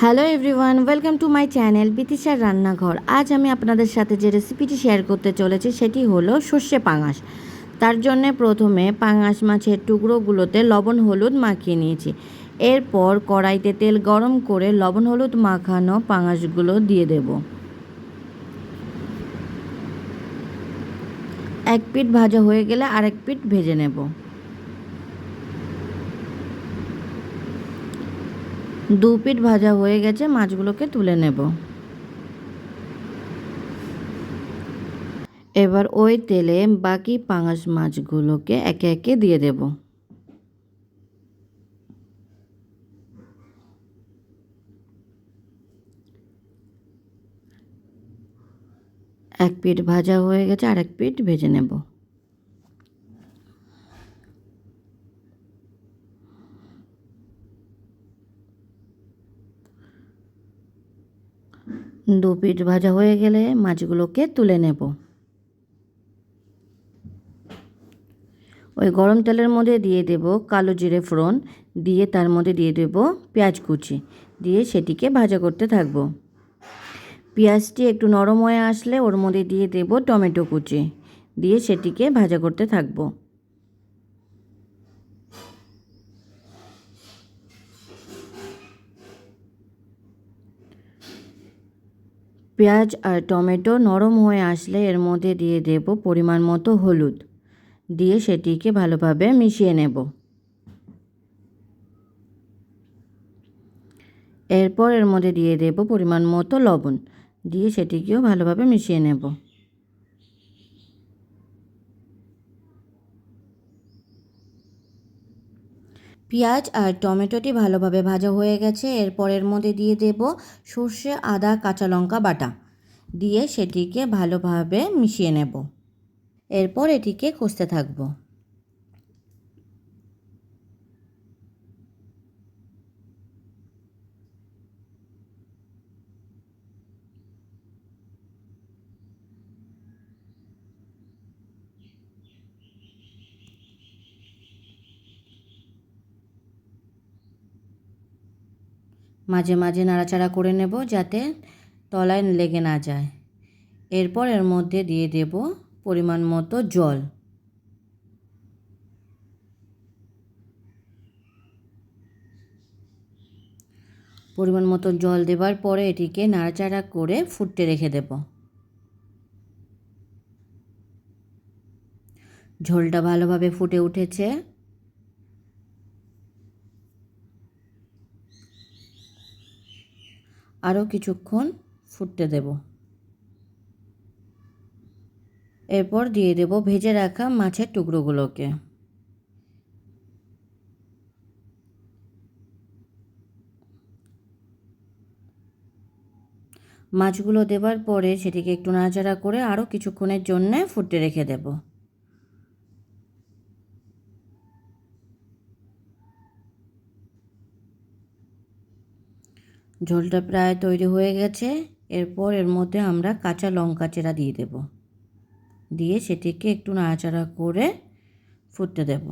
Hello everyone, welcome to my channel বিতিশার রান্নাঘর। আজ আমি আপনাদের সাথে যে রেসিপিটি শেয়ার করতে চলেছি সেটি হলো সর্ষে পাঙাশ। তার জন্যে প্রথমে পাঙাশ মাছের টুকরোগুলোতে লবণ হলুদ মাখিয়ে নিয়েছি। এরপর কড়াইতে তেল গরম করে লবণ হলুদ মাখানো পাঙাশগুলো দিয়ে দেব। এক পিঠ ভাজা হয়ে গেলে আরেক পিঠ ভেজে নেব। দু পিঠ ভাজা হয়ে গেছে, মাছগুলোকে তুলে নেব। এবার ওই তেলে বাকি পাঙাশ মাছগুলোকে একে একে দিয়ে দেব। এক পিঠ ভাজা হয়ে গেছে, আরেক পিঠ ভেজে নেব। দু পিঠ ভাজা হয়ে গেলে মাছগুলোকে তুলে নেব। ওই গরম তেলের মধ্যে দিয়ে দেব কালো জিরে ফোড়ন, দিয়ে তার মধ্যে দিয়ে দেব পেঁয়াজ কুচি, দিয়ে সেটিকে ভাজা করতে থাকব। পেঁয়াজটি একটু নরম হয়ে আসলে ওর মধ্যে দিয়ে দেব টমেটো কুচি, দিয়ে সেটিকে ভাজা করতে থাকব। পেঁয়াজ আর টমেটো নরম হয়ে আসলে এর মধ্যে দিয়ে দেব পরিমাণ মতো হলুদ, দিয়ে সেটিকে ভালোভাবে মিশিয়ে নেব। এরপর এর মধ্যে দিয়ে দেব পরিমাণ মতো লবণ, দিয়ে সেটিকেও ভালোভাবে মিশিয়ে নেব। পেঁয়াজ আর টমেটোটি ভালোভাবে ভাজা হয়ে গেছে। এরপর এর মধ্যে দিয়ে দেব সর্ষে, আদা, কাঁচা লঙ্কা বাটা, দিয়ে সেটিকে ভালোভাবে মিশিয়ে নেব। এরপর এটিকে কষতে থাকব। মাঝে মাঝে নাড়াচাড়া করে নেব যাতে তলায় লেগে না যায়। এরপর এর মধ্যে দিয়ে দেব পরিমাণ মতো জল। পরিমাণ মতো জল দেওয়ার পরে এটিকে নাড়াচাড়া করে ফুটতে রেখে দেব। ঝোলটা ভালোভাবে ফুটে উঠেছে। আরও কিছুক্ষণ ফুটতে দেব। এরপর দিয়ে দেব ভেজে রাখা মাছের টুকরোগুলোকে। মাছগুলো দেওয়ার পরে সেটিকে একটু নাড়াচাড়া করে আরও কিছুক্ষণের জন্যে ফুটতে রেখে দেব। ঝোলটা প্রায় তৈরি হয়ে গেছে। এরপর এর মধ্যে আমরা কাঁচা লঙ্কা চেরা দিয়ে দেব, দিয়ে সেটিকে একটু নাড়াচাড়া করে ফুটতে দেব।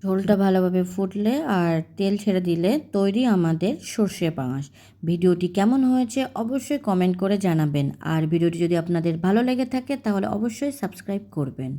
ঝোলটা ভালোভাবে ফুটলে আর তেল ছেড়ে দিলে তৈরি আমাদের সর্ষে পাঙাশ। ভিডিওটি কেমন হয়েছে অবশ্যই কমেন্ট করে জানাবেন, আর ভিডিওটি যদি আপনাদের ভালো লেগে থাকে তাহলে অবশ্যই সাবস্ক্রাইব করবেন।